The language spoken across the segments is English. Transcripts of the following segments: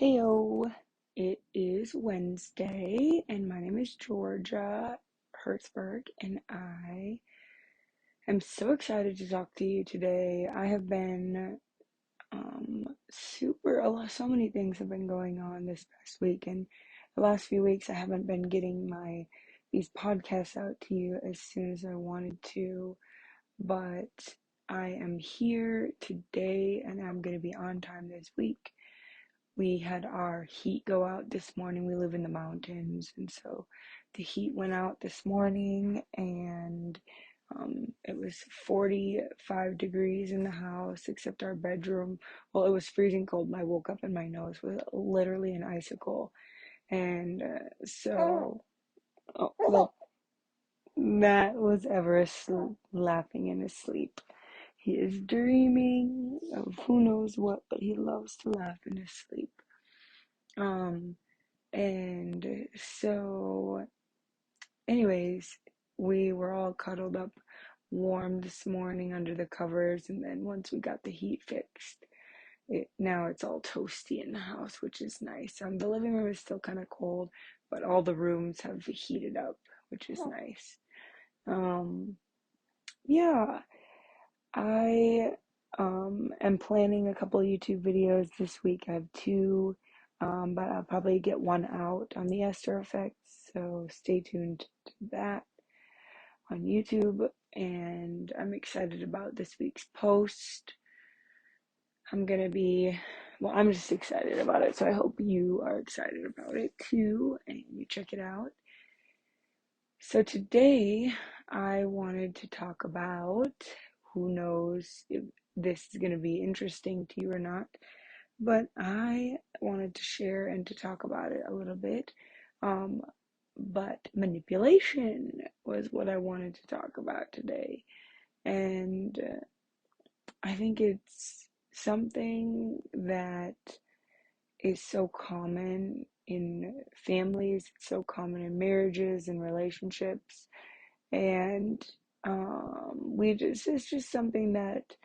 Heyo, it is Wednesday, and my name is Georgia Hertzberg, and I am so excited to talk to you today. I have been so many things have been going on this past week, and the last few weeks I haven't been getting these podcasts out to you as soon as I wanted to, but I am here today, and I'm going to be on time this week. We had our heat go out this morning. We live in the mountains, and so the heat went out this morning, and it was 45 degrees in the house, except our bedroom. Well, it was freezing cold, and I woke up and my nose was literally an icicle. And look, Matt was laughing in his sleep. He is dreaming of who knows what, but he loves to laugh in his sleep. Um, And so, anyways, we were all cuddled up warm this morning under the covers, and then once we got the heat fixed, now it's all toasty in the house, which is nice. The living room is still kind of cold, but all the rooms have heated up, which is nice. Yeah, I am planning a couple YouTube videos this week. I have two, but I'll probably get one out on the Esther Effect, so stay tuned to that on YouTube. And I'm excited about this week's post. I'm just excited about it, so I hope you are excited about it too, and you check it out. So today I wanted to talk about, who knows if this is going to be interesting to you or not, but I wanted to share and to talk about it a little bit. But manipulation was what I wanted to talk about today. And I think it's something that is so common in families, it's so common in marriages and relationships. And it's just something that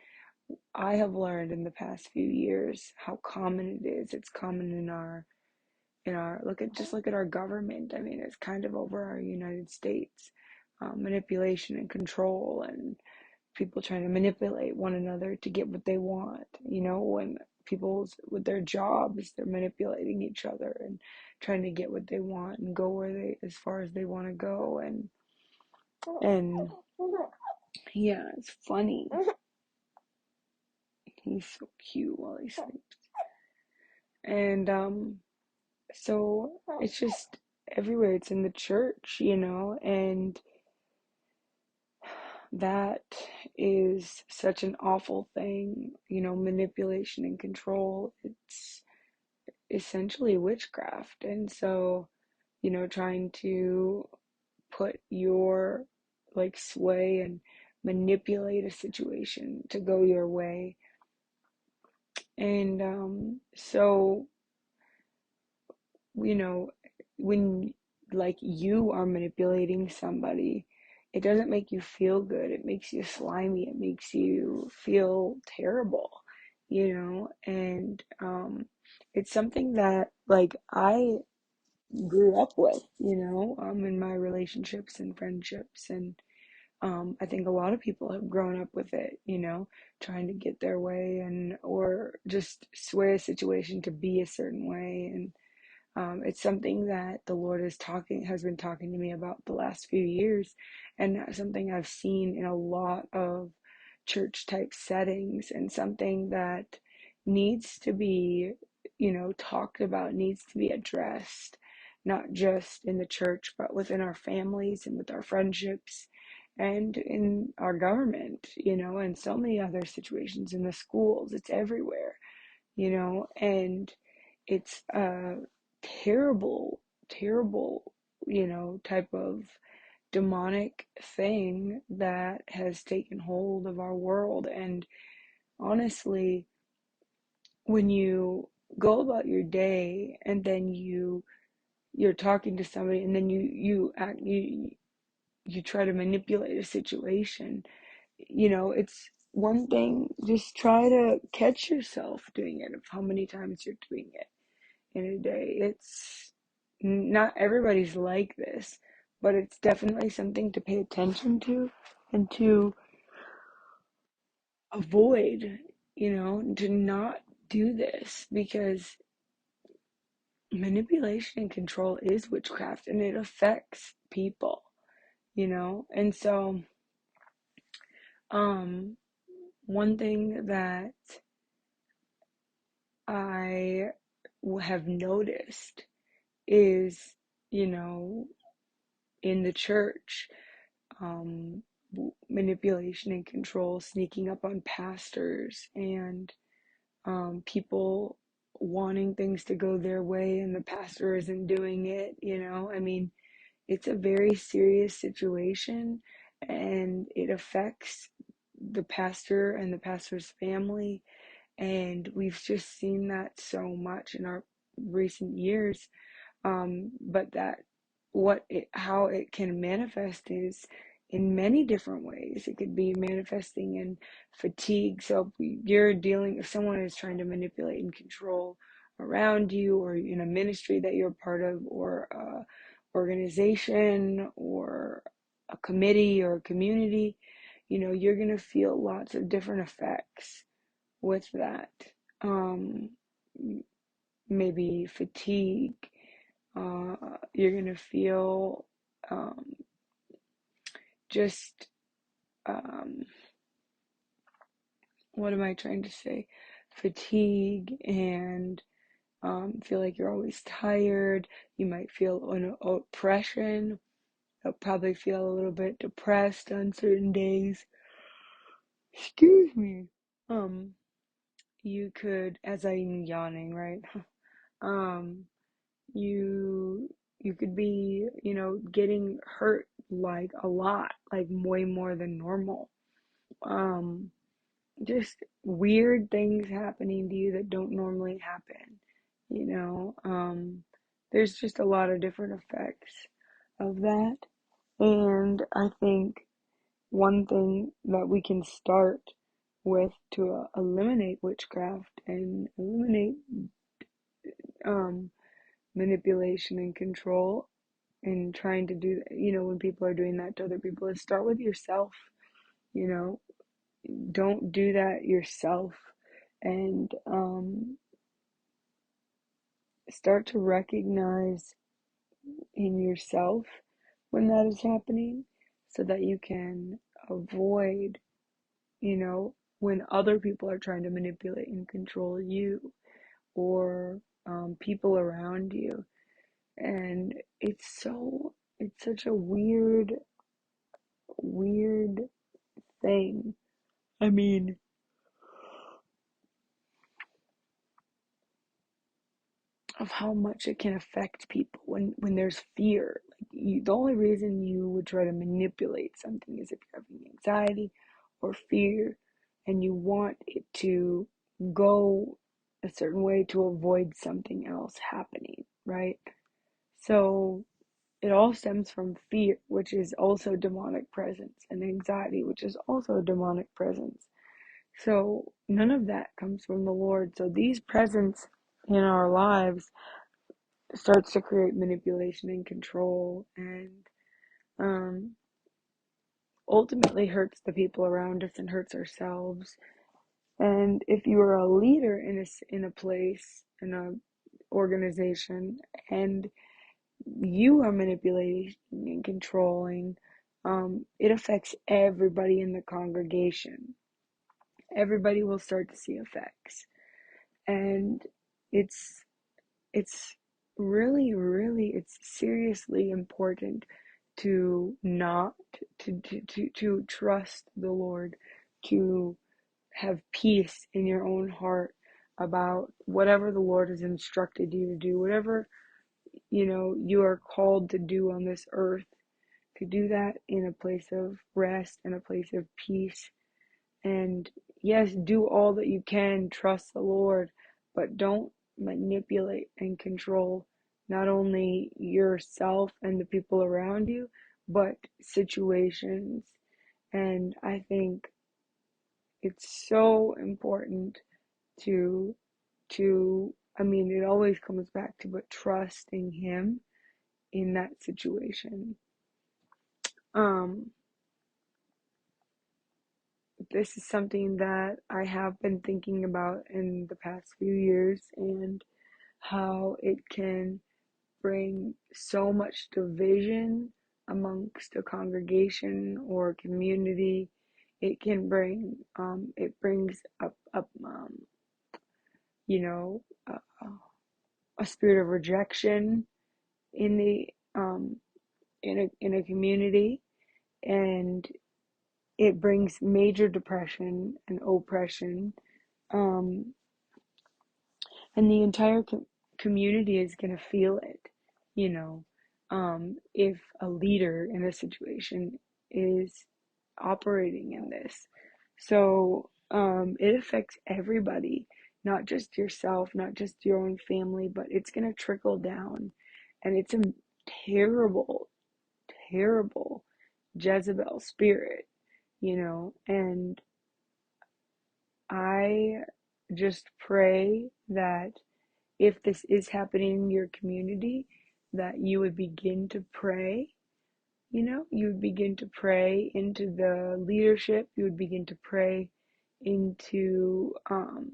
I have learned in the past few years how common it is. It's common in our look at our government. I mean, it's kind of over our United States. Manipulation and control, and people trying to manipulate one another to get what they want. When people with their jobs, they're manipulating each other and trying to get what they want and go as far as they want to go. And yeah, it's funny. He's so cute while he sleeps. And so it's just everywhere. It's in the church, and that is such an awful thing, manipulation and control. It's essentially witchcraft. And so, trying to put your sway and manipulate a situation to go your way. And so, when you are manipulating somebody, it doesn't make you feel good. It makes you slimy. It makes you feel terrible, and it's something that I grew up with, in my relationships and friendships. And I think a lot of people have grown up with it, trying to get their way or just sway a situation to be a certain way. And it's something that the Lord has been talking to me about the last few years, and something I've seen in a lot of church type settings, and something that needs to be, talked about, needs to be addressed, not just in the church, but within our families and with our friendships and in our government, and so many other situations in the schools. It's everywhere, and it's terrible, terrible, type of demonic thing that has taken hold of our world. And honestly, when you go about your day and then you're talking to somebody, and then you try to manipulate a situation, it's one thing. Just try to catch yourself doing it, of how many times you're doing it. in a day. It's not everybody's like this, but it's definitely something to pay attention to and to avoid, to not do this, because manipulation and control is witchcraft and it affects people, And so, um, one thing that I have noticed is, you know, in the church, um, manipulation and control sneaking up on pastors, and people wanting things to go their way and the pastor isn't doing it. I mean, it's a very serious situation, and it affects the pastor and the pastor's family. And we've just seen that so much in our recent years. But how it can manifest is in many different ways. It could be manifesting in fatigue. So if someone is trying to manipulate and control around you, or in a ministry that you're part of, or a organization, or a committee, or a community, you're going to feel lots of different effects with that. Um, Maybe fatigue. You're going to feel um, just, um, what am I trying to say? Fatigue, and feel like you're always tired. You might feel an oppression. You'll probably feel a little bit depressed on certain days. Excuse me. Um, you could, as I'm yawning, right? Um, you you could be, getting hurt like a lot, like way more than normal. Um, just weird things happening to you that don't normally happen, you know. There's just a lot of different effects of that. And I think one thing that we can start with to eliminate witchcraft and eliminate um, manipulation and control, and trying to do, when people are doing that to other people, is start with yourself. You know, don't do that yourself, and start to recognize in yourself when that is happening, so that you can avoid, when other people are trying to manipulate and control you, or people around you. And it's such a weird thing. I mean, of how much it can affect people when there's fear. Like, the only reason you would try to manipulate something is if you're having anxiety or fear, and you want it to go a certain way to avoid something else happening, right? So it all stems from fear, which is also demonic presence, and anxiety, which is also demonic presence. So none of that comes from the Lord. So these presence in our lives starts to create manipulation and control, and um, ultimately hurts the people around us and hurts ourselves. And if you are a leader in a place, in a organization, and you are manipulating and controlling, it affects everybody in the congregation. Everybody will start to see effects, and it's it's it's seriously important to not to trust the Lord, to have peace in your own heart about whatever the Lord has instructed you to do, whatever you are called to do on this earth, to do that in a place of rest and a place of peace. And yes, do all that you can, trust the Lord, but don't manipulate and control not only yourself and the people around you, but situations. And I think it's so important to to I mean, it always comes back to but trusting him in that situation. Um, this is something that I have been thinking about in the past few years, and how it can bring so much division amongst a congregation or community. It can bring, it brings up, you know, a, a spirit of rejection in the, in a community, and it brings major depression and oppression, um, and the entire community is going to feel it, you know, if a leader in a situation is operating in this. So it affects everybody, not just yourself, not just your own family, but it's going to trickle down. And it's a terrible, terrible Jezebel spirit, and I just pray that if this is happening in your community, that you would begin to pray. You would begin to pray into the leadership. You would begin to pray into uh,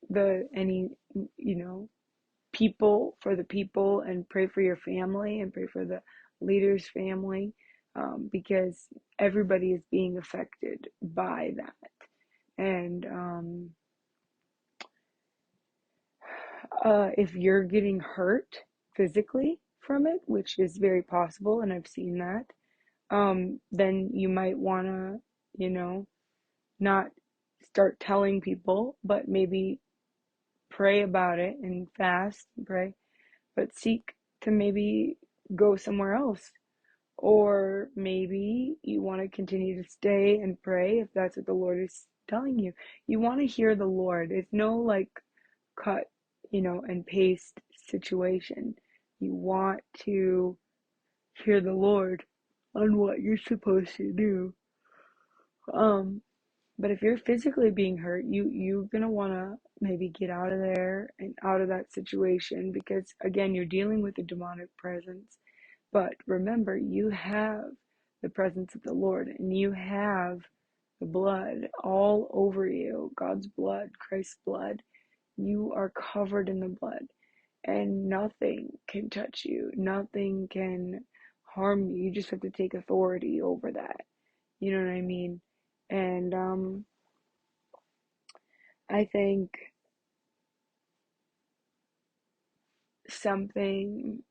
the any you know people, for the people, and pray for your family and pray for the leader's family, because everybody is being affected by that. And if you're getting hurt physically from it, which is very possible, and I've seen that, then you might want to, not start telling people, but maybe pray about it and fast and pray, but seek to maybe go somewhere else. Or maybe you want to continue to stay and pray if that's what the Lord is telling you. You want to hear the Lord. It's no like cut, and paste situation. You want to hear the Lord on what you're supposed to do. Um, but if you're physically being hurt, you're gonna wanna maybe get out of there and out of that situation, because again, you're dealing with a demonic presence. But remember, you have the presence of the Lord, and you have the blood all over you, God's blood, Christ's blood. You are covered in the blood, and nothing can touch you. Nothing can harm you. You just have to take authority over that. You know what I mean? And I think something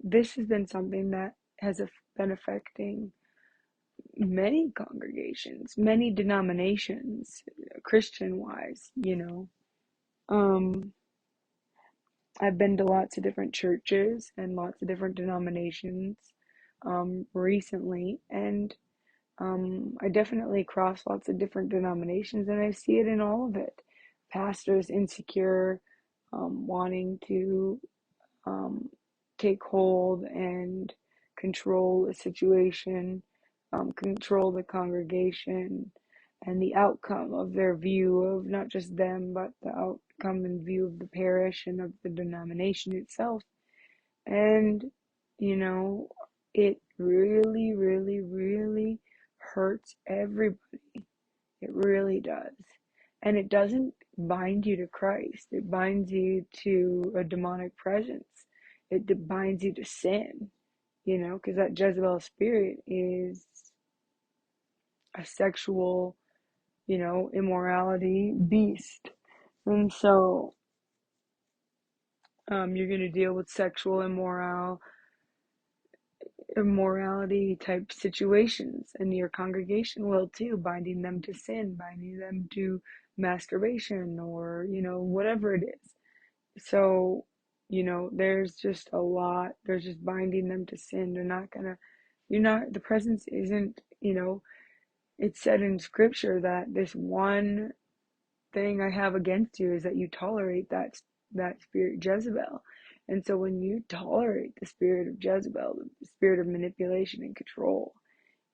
this has been something that has been affecting many congregations, many denominations, Christian wise. I've been to lots of different churches and lots of different denominations recently, and I definitely cross lots of different denominations, and I see it in all of it. Pastors insecure, wanting to um, take hold and control a situation, control the congregation, and the outcome of their view of not just them, but the outcome and view of the parish and of the denomination itself. And, you know, it really, really, really hurts everybody. It really does. And it doesn't bind you to Christ. It binds you to a demonic presence. It binds you to sin, because that Jezebel spirit is a sexual, immorality beast. And so, you're going to deal with sexual immorality type situations, and your congregation will too, binding them to sin, binding them to masturbation, or whatever it is. So there's just a lot. There's just binding them to sin. You're not the presence isn't, it's said in scripture that this one thing I have against you is that you tolerate that spirit Jezebel. And so when you tolerate the spirit of Jezebel, the spirit of manipulation and control,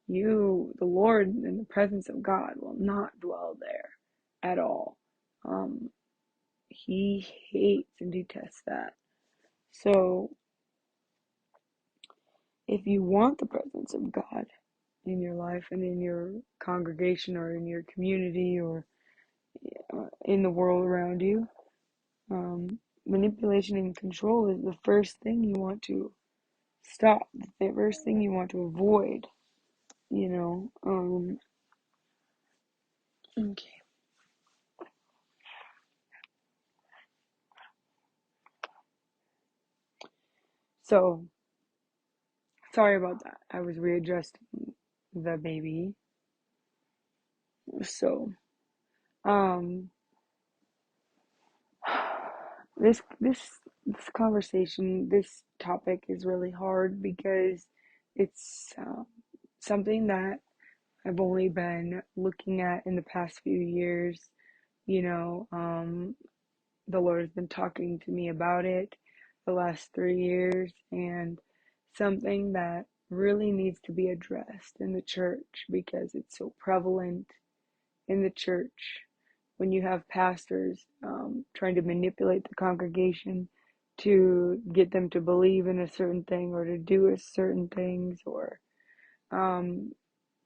the Lord and the presence of God will not dwell there at all. Um, he hates and detests that. So if you want the presence of God in your life and in your congregation or in your community or in the world around you, manipulation and control is the first thing you want to stop, the first thing you want to avoid, you know. Okay. So, sorry about that. I was readjusting the baby. So, um, this conversation, this topic is really hard because it's something that I've only been looking at in the past few years. You know, the Lord has been talking to me about it the last 3 years, and something that really needs to be addressed in the church because it's so prevalent in the church when you have pastors trying to manipulate the congregation to get them to believe in a certain thing or to do a certain things, or um,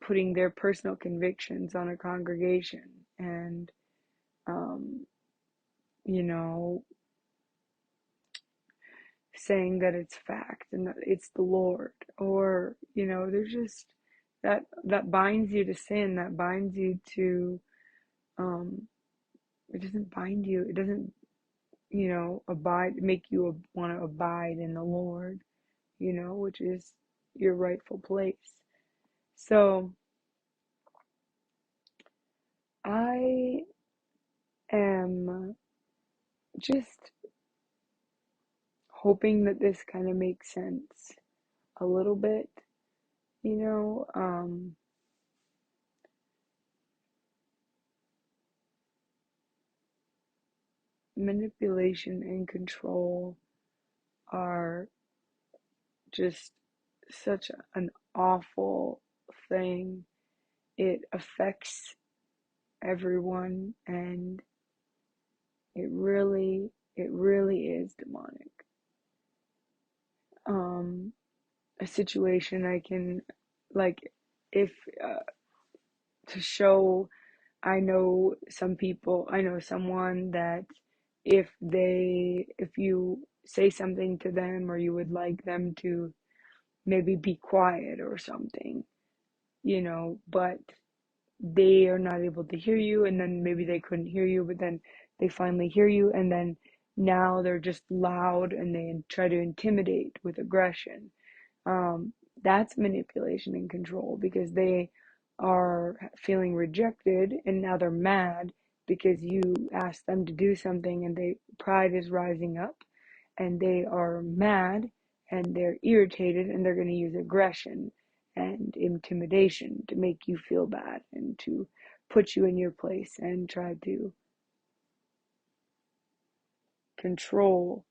putting their personal convictions on a congregation, and um, you know, saying that it's fact and that it's the Lord, or there's just that binds you to sin, that binds you to um, it doesn't bind you, it doesn't abide, make you want to abide in the Lord, which is your rightful place. So I am just hoping that this kind of makes sense a little bit, you know. Manipulation and control are just such an awful thing. It affects everyone, and it really is demonic. Um, a situation I can, like, if to show, I know someone that if you say something to them, or you would like them to maybe be quiet or something, but they are not able to hear you, and then maybe they couldn't hear you, but then they finally hear you, and then now they're just loud and they try to intimidate with aggression. um, that's manipulation and control, because they are feeling rejected and now they're mad because you asked them to do something, and pride is rising up, and they are mad and they're irritated, and they're going to use aggression and intimidation to make you feel bad and to put you in your place and try to control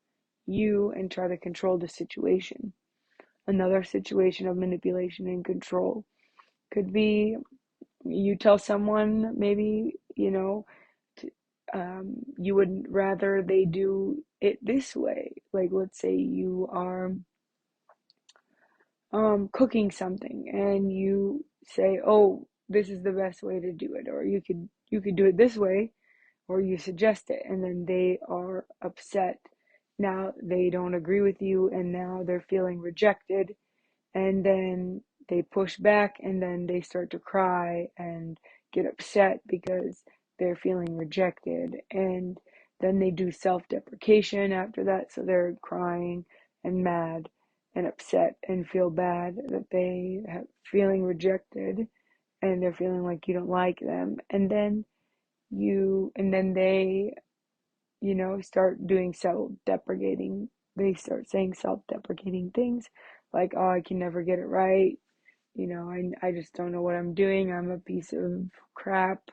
you and try to control the situation. Another situation of manipulation and control could be, you tell someone, maybe, you would rather they do it this way. Like, let's say you are cooking something, and you say, "Oh, this is the best way to do it," or you could do it this way, or you suggest it, and then they are upset. Now they don't agree with you, and now they're feeling rejected, and then they push back, and then they start to cry and get upset because they're feeling rejected, and then they do self-deprecation after that, so they're crying and mad and upset and feel bad that they have feeling rejected, and they're feeling like you don't like them, and then they start doing self-deprecating, they start saying self-deprecating things like, "Oh, I can never get it right. I just don't know what I'm doing. I'm a piece of crap."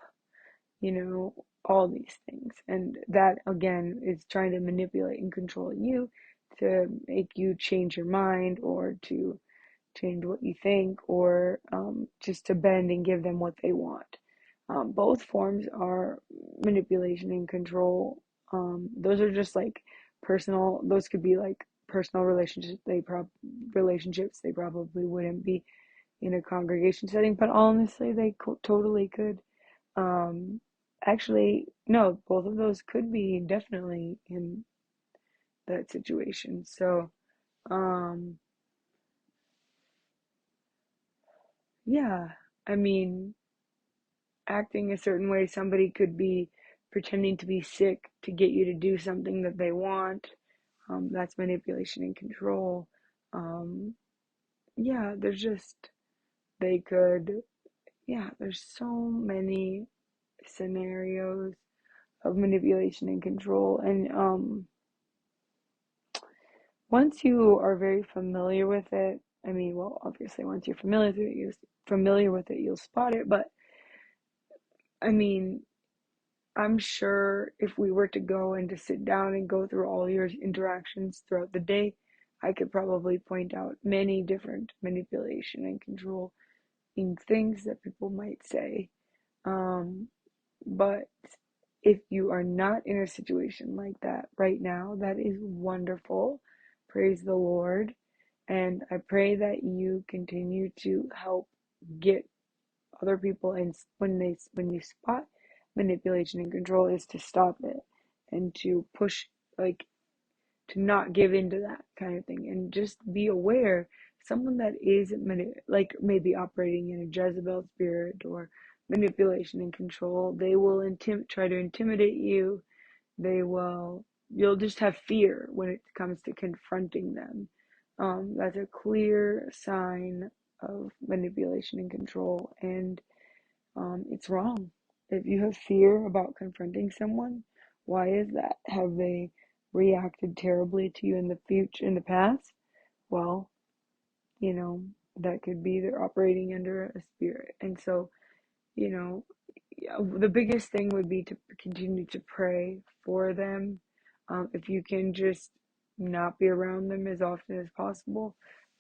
All these things. And that, again, is trying to manipulate and control you to make you change your mind, or to change what you think, or just to bend and give them what they want. Both forms are manipulation and control. Those are just like personal, those could be like personal relationships they probably wouldn't be in a congregation setting, but honestly, they totally could. Um, Actually, no, both of those could be definitely in that situation. So, um, yeah, I mean, acting a certain way, somebody could be pretending to be sick to get you to do something that they want. That's manipulation and control. Um, yeah, they could, yeah, there's so many scenarios of manipulation and control. And once you are very familiar with it, I mean, well, obviously, once you're familiar with it, you'll spot it. But I mean, I'm sure if we were to go and to sit down and go through all your interactions throughout the day, I could probably point out many different manipulation and control in things that people might say. Um, but if you are not in a situation like that right now, that is wonderful. Praise the Lord. And I pray that you continue to help get other people, and when you spot manipulation and control, is to stop it and to push, like, to not give into that kind of thing, and just be aware someone that is like maybe operating in a Jezebel spirit or manipulation and control, they will try to intimidate you. You'll just have fear when it comes to confronting them. That's a clear sign of manipulation and control, and it's wrong. If you have fear about confronting someone, why is that? Have they reacted terribly to you in the past? Well, you know, that could be they're operating under a spirit. And so, you know, yeah, the biggest thing would be to continue to pray for them. If you can just not be around them as often as possible,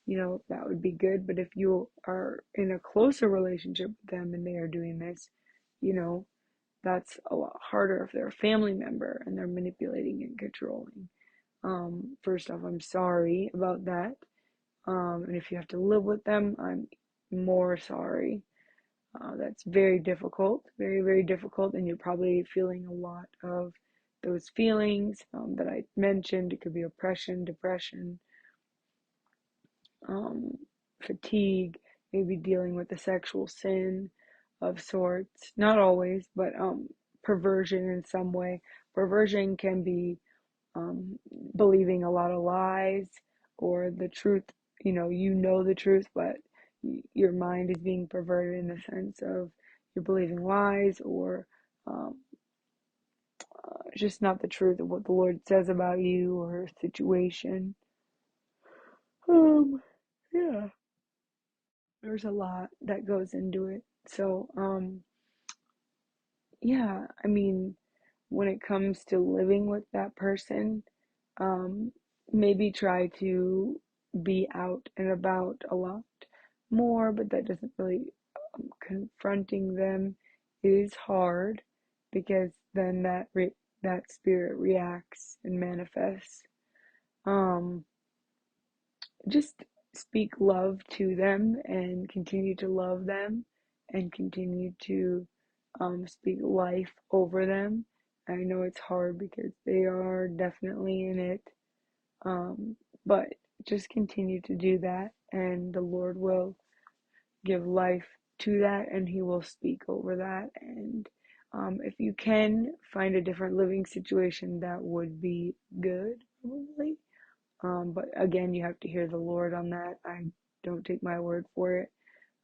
that would be good. But if you are in a closer relationship with them and they are doing this, you know, that's a lot harder if they're a family member and they're manipulating and controlling. First off, I'm sorry about that. And if you have to live with them, I'm more sorry. That's very difficult, very, very difficult, and you're probably feeling a lot of those feelings that I mentioned. It could be oppression, depression, um, fatigue, maybe dealing with a sexual sin of sorts. Not always, but perversion in some way. Perversion can be um, believing a lot of lies, or the truth. You know the truth, but your mind is being perverted in the sense of you're believing lies, or um, just not the truth of what the Lord says about you or a situation. Um, yeah, there's a lot that goes into it. So, yeah, I mean, when it comes to living with that person, um, maybe try to be out and about a lot more, but that doesn't really, confronting them is hard, because then that spirit reacts and manifests. Um, just speak love to them and continue to love them and continue to speak life over them. I know it's hard because they are definitely in it, um, but just continue to do that, and the Lord will give life to that, and He will speak over that. And if you can find a different living situation, that would be good, probably. But again, you have to hear the Lord on that. I don't take my word for it.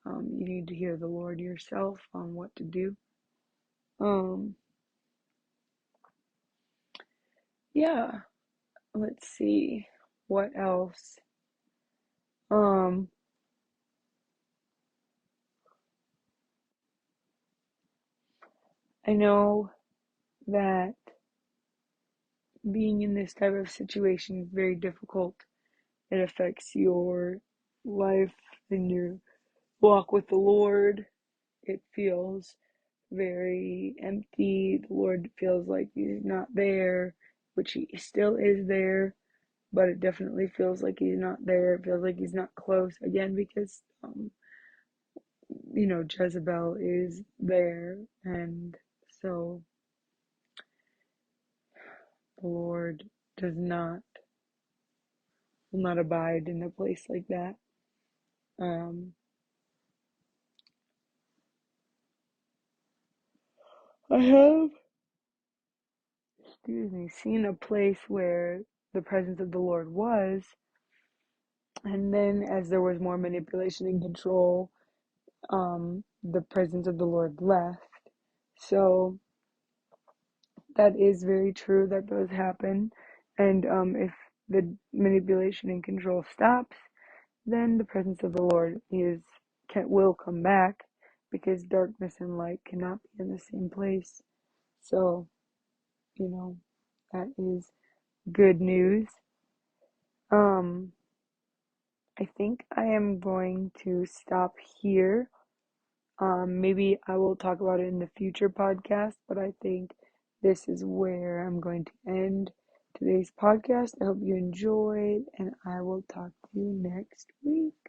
You need to hear the Lord yourself on what to do. Um, yeah, let's see. What else? Um, I know that being in this type of situation is very difficult. It affects your life and your walk with the Lord. It feels very empty. The Lord feels like he's not there, which he still is there, but it definitely feels like he's not there. It feels like he's not close again because, Jezebel is there. And so the Lord does not, will not abide in a place like that. Um, I have, seen a place where the presence of the Lord was, and then as there was more manipulation and control, the presence of the Lord left. So that is very true, that does happen. And if the manipulation and control stops, then the presence of the Lord will come back, because darkness and light cannot be in the same place. So, that is good news. I think I am going to stop here. Maybe I will talk about it in the future podcast, but I think this is where I'm going to end today's podcast. I hope you enjoyed, and I will talk to you next week.